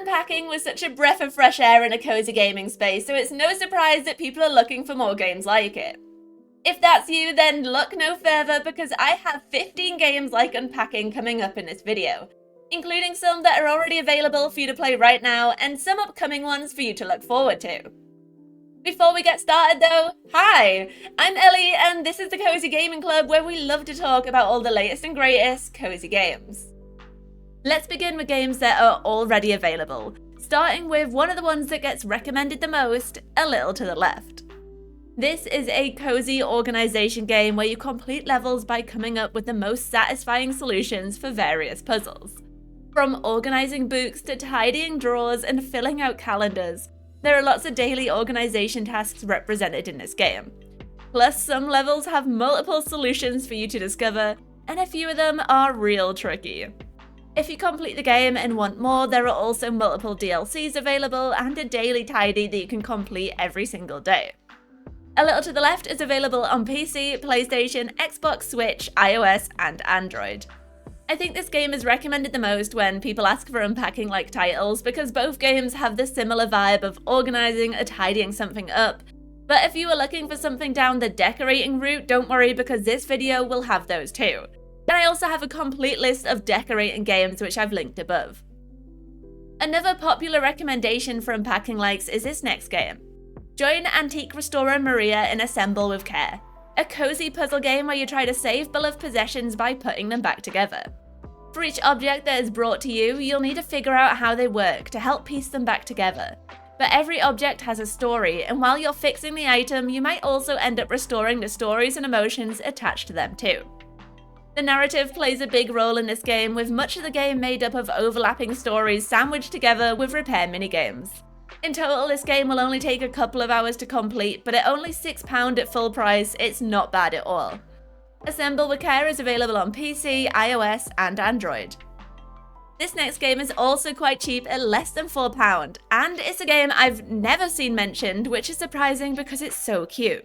Unpacking was such a breath of fresh air in a cozy gaming space, so it's no surprise that people are looking for more games like it. If that's you, then look no further because I have 15 games like Unpacking coming up in this video, including some that are already available for you to play right now and some upcoming ones for you to look forward to. Before we get started though, hi! I'm Ellie and this is the Cozy Gaming Club where we love to talk about all the latest and greatest cozy games. Let's begin with games that are already available, starting with one of the ones that gets recommended the most, A Little to the Left. This is a cozy organization game where you complete levels by coming up with the most satisfying solutions for various puzzles. From organizing books to tidying drawers and filling out calendars, there are lots of daily organization tasks represented in this game. Plus, some levels have multiple solutions for you to discover, and a few of them are real tricky. If you complete the game and want more, there are also multiple DLCs available and a daily tidy that you can complete every single day. A Little to the Left is available on PC, PlayStation, Xbox, Switch, iOS, and Android. I think this game is recommended the most when people ask for Unpacking-like titles because both games have the similar vibe of organizing or tidying something up. But if you are looking for something down the decorating route, don't worry because this video will have those too. And I also have a complete list of decorating games which I've linked above. Another popular recommendation for Unpacking likes is this next game. Join Antique Restorer Maria in Assemble with Care, a cozy puzzle game where you try to save beloved possessions by putting them back together. For each object that is brought to you, you'll need to figure out how they work to help piece them back together. But every object has a story, and while you're fixing the item, you might also end up restoring the stories and emotions attached to them too. The narrative plays a big role in this game, with much of the game made up of overlapping stories sandwiched together with repair minigames. In total, this game will only take a couple of hours to complete, but at only £6 at full price, it's not bad at all. Assemble with Care is available on PC, iOS, and Android. This next game is also quite cheap at less than £4, and it's a game I've never seen mentioned, which is surprising because it's so cute.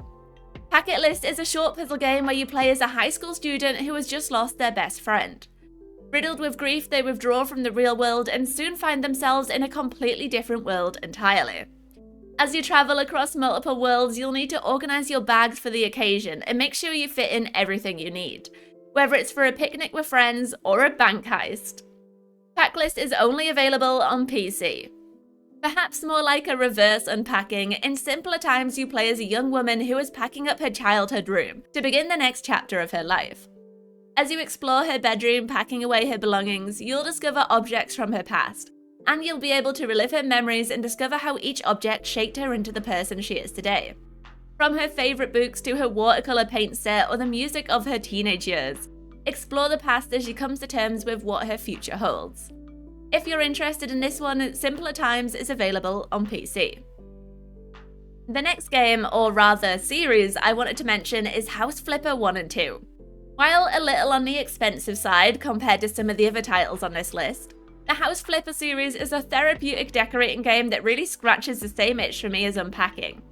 Packet List is a short puzzle game where you play as a high school student who has just lost their best friend. Riddled with grief, they withdraw from the real world and soon find themselves in a completely different world entirely. As you travel across multiple worlds, you'll need to organize your bags for the occasion and make sure you fit in everything you need, whether it's for a picnic with friends or a bank heist. Pack List is only available on PC. Perhaps more like a reverse Unpacking, in simpler times you play as a young woman who is packing up her childhood room to begin the next chapter of her life. As you explore her bedroom, packing away her belongings, you'll discover objects from her past, and you'll be able to relive her memories and discover how each object shaped her into the person she is today. From her favourite books to her watercolour paint set or the music of her teenage years, explore the past as she comes to terms with what her future holds. If you're interested in this one, Simpler Times is available on PC. The next game, or rather series, I wanted to mention is House Flipper 1 and 2. While a little on the expensive side compared to some of the other titles on this list, the House Flipper series is a therapeutic decorating game that really scratches the same itch for me as Unpacking.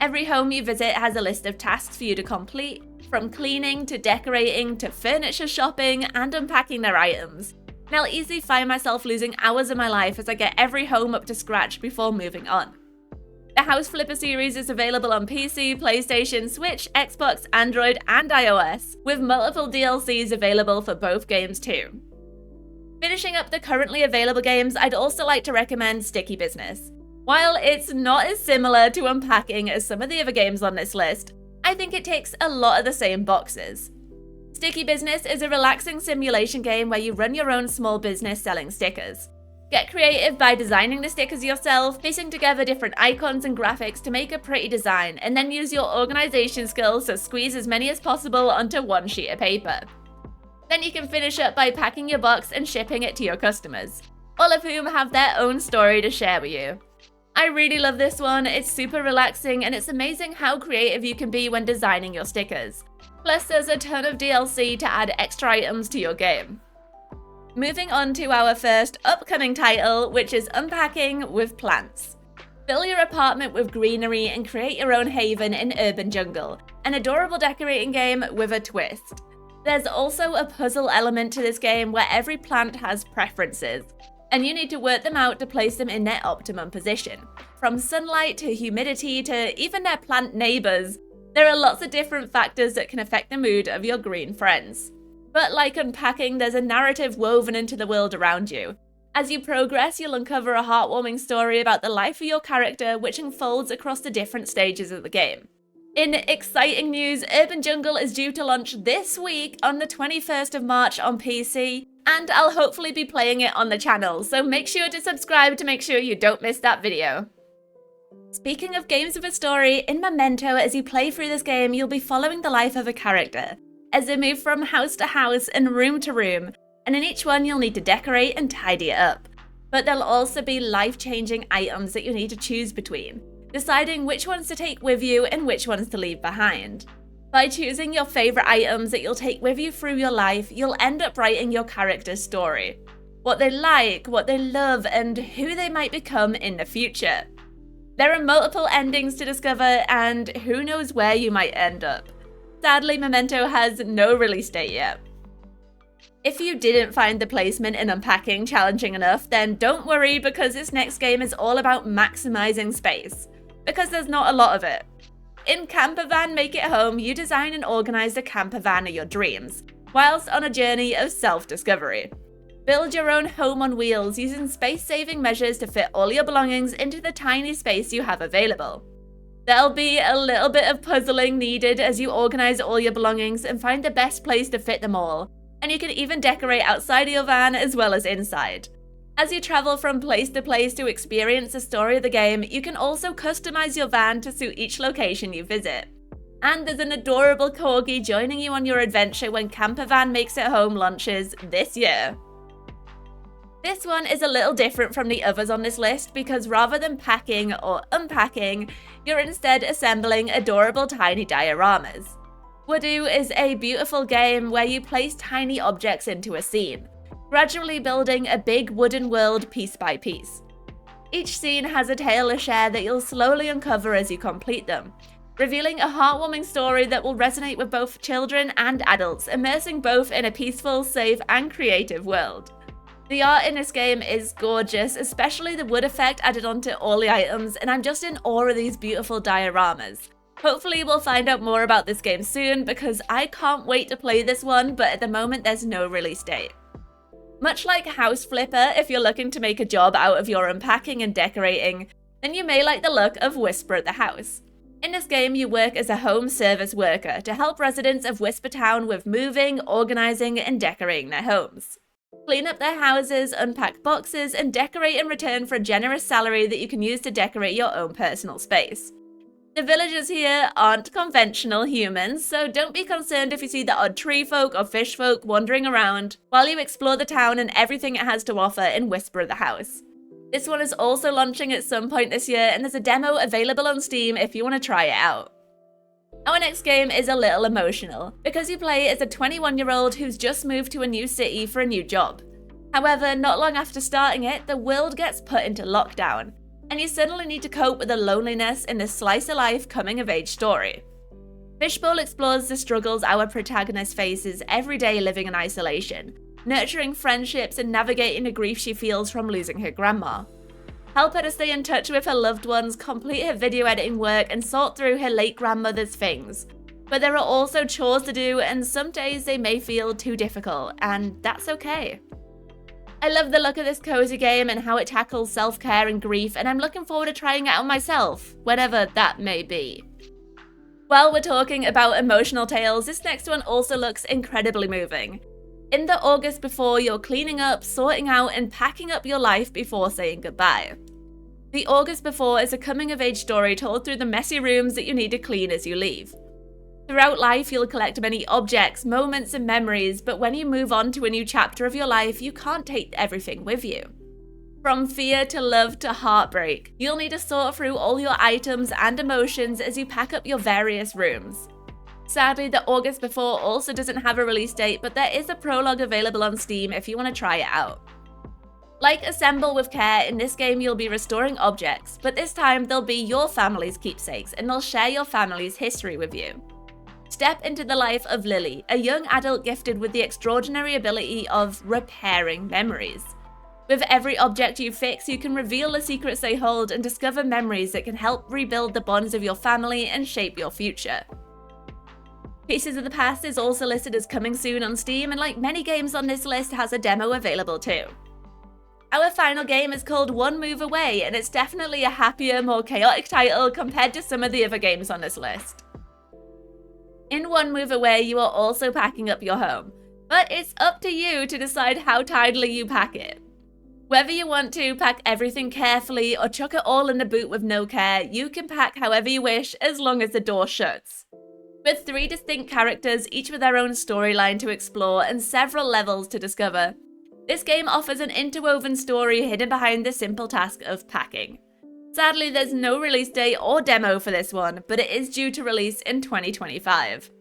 Every home you visit has a list of tasks for you to complete, from cleaning to decorating to furniture shopping and unpacking their items. And I'll easily find myself losing hours of my life as I get every home up to scratch before moving on. The House Flipper series is available on PC, PlayStation, Switch, Xbox, Android, and iOS, with multiple DLCs available for both games too. Finishing up the currently available games, I'd also like to recommend Sticky Business. While it's not as similar to Unpacking as some of the other games on this list, I think it ticks a lot of the same boxes. Sticky Business is a relaxing simulation game where you run your own small business selling stickers. Get creative by designing the stickers yourself, piecing together different icons and graphics to make a pretty design, and then use your organization skills to squeeze as many as possible onto one sheet of paper. Then you can finish up by packing your box and shipping it to your customers, all of whom have their own story to share with you. I really love this one, it's super relaxing and it's amazing how creative you can be when designing your stickers. Plus there's a ton of DLC to add extra items to your game. Moving on to our first upcoming title, which is Unpacking with Plants. Fill your apartment with greenery and create your own haven in urban jungle, an adorable decorating game with a twist. There's also a puzzle element to this game where every plant has preferences, and you need to work them out to place them in their optimum position. From sunlight to humidity to even their plant neighbors, there are lots of different factors that can affect the mood of your green friends. But like Unpacking, there's a narrative woven into the world around you. As you progress, you'll uncover a heartwarming story about the life of your character, which unfolds across the different stages of the game. In exciting news, Urban Jungle is due to launch this week on the 21st of March on PC, and I'll hopefully be playing it on the channel, so make sure to subscribe to make sure you don't miss that video. Speaking of games with a story, in Memento, as you play through this game, you'll be following the life of a character, as they move from house to house and room to room, and in each one you'll need to decorate and tidy it up. But there'll also be life-changing items that you need to choose between, deciding which ones to take with you and which ones to leave behind. By choosing your favourite items that you'll take with you through your life, you'll end up writing your character's story. What they like, what they love, and who they might become in the future. There are multiple endings to discover, and who knows where you might end up. Sadly, Memento has no release date yet. If you didn't find the placement in Unpacking challenging enough, then don't worry, because this next game is all about maximizing space. Because there's not a lot of it. In Camper Van Make It Home, you design and organize the camper van of your dreams, whilst on a journey of self-discovery. Build your own home on wheels using space-saving measures to fit all your belongings into the tiny space you have available. There'll be a little bit of puzzling needed as you organize all your belongings and find the best place to fit them all, and you can even decorate outside of your van as well as inside. As you travel from place to place to experience the story of the game, you can also customize your van to suit each location you visit. And there's an adorable corgi joining you on your adventure when Camper Van Makes It Home launches this year. This one is a little different from the others on this list because rather than packing or unpacking, you're instead assembling adorable tiny dioramas. Woodoo is a beautiful game where you place tiny objects into a scene, gradually building a big wooden world piece by piece. Each scene has a tale to share that you'll slowly uncover as you complete them, revealing a heartwarming story that will resonate with both children and adults, immersing both in a peaceful, safe, and creative world. The art in this game is gorgeous, especially the wood effect added onto all the items, and I'm just in awe of these beautiful dioramas. Hopefully we'll find out more about this game soon because I can't wait to play this one, but at the moment there's no release date. Much like House Flipper, if you're looking to make a job out of your unpacking and decorating, then you may like the look of Whisper at the House. In this game, you work as a home service worker to help residents of Whisper Town with moving, organizing, and decorating their homes. Clean up their houses, unpack boxes, and decorate in return for a generous salary that you can use to decorate your own personal space. The villagers here aren't conventional humans, so don't be concerned if you see the odd tree folk or fish folk wandering around while you explore the town and everything it has to offer in Whisper of the House. This one is also launching at some point this year, and there's a demo available on Steam if you want to try it out. Our next game is a little emotional, because you play as a 21-year-old who's just moved to a new city for a new job. However, not long after starting it, the world gets put into lockdown, and you suddenly need to cope with the loneliness in this slice-of-life coming-of-age story. Fishbowl explores the struggles our protagonist faces every day living in isolation, nurturing friendships and navigating the grief she feels from losing her grandma. Help her to stay in touch with her loved ones, complete her video editing work, and sort through her late grandmother's things. But there are also chores to do, and some days they may feel too difficult, and that's okay. I love the look of this cozy game and how it tackles self-care and grief, and I'm looking forward to trying it out myself, whenever that may be. While we're talking about emotional tales, this next one also looks incredibly moving. In the August before, you're cleaning up, sorting out, and packing up your life before saying goodbye. The August before is a coming-of-age story told through the messy rooms that you need to clean as you leave. Throughout life, you'll collect many objects, moments, and memories, but when you move on to a new chapter of your life, you can't take everything with you. From fear to love to heartbreak, you'll need to sort through all your items and emotions as you pack up your various rooms. Sadly, the August before also doesn't have a release date, but there is a prologue available on Steam if you want to try it out. Like Assemble with Care, in this game you'll be restoring objects, but this time they'll be your family's keepsakes and they'll share your family's history with you. Step into the life of Lily, a young adult gifted with the extraordinary ability of repairing memories. With every object you fix, you can reveal the secrets they hold and discover memories that can help rebuild the bonds of your family and shape your future. Pieces of the Past is also listed as coming soon on Steam, and like many games on this list, has a demo available too. Our final game is called One Move Away, and it's definitely a happier, more chaotic title compared to some of the other games on this list. In One Move Away, you are also packing up your home, but it's up to you to decide how tidily you pack it. Whether you want to pack everything carefully or chuck it all in the boot with no care, you can pack however you wish as long as the door shuts. With 3 distinct characters, each with their own storyline to explore and several levels to discover, this game offers an interwoven story hidden behind the simple task of packing. Sadly, there's no release date or demo for this one, but it is due to release in 2025.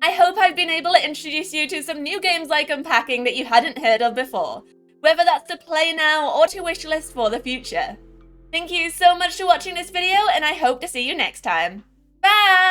I hope I've been able to introduce you to some new games like Unpacking that you hadn't heard of before, whether that's to play now or to wishlist for the future. Thank you so much for watching this video, and I hope to see you next time. Bye!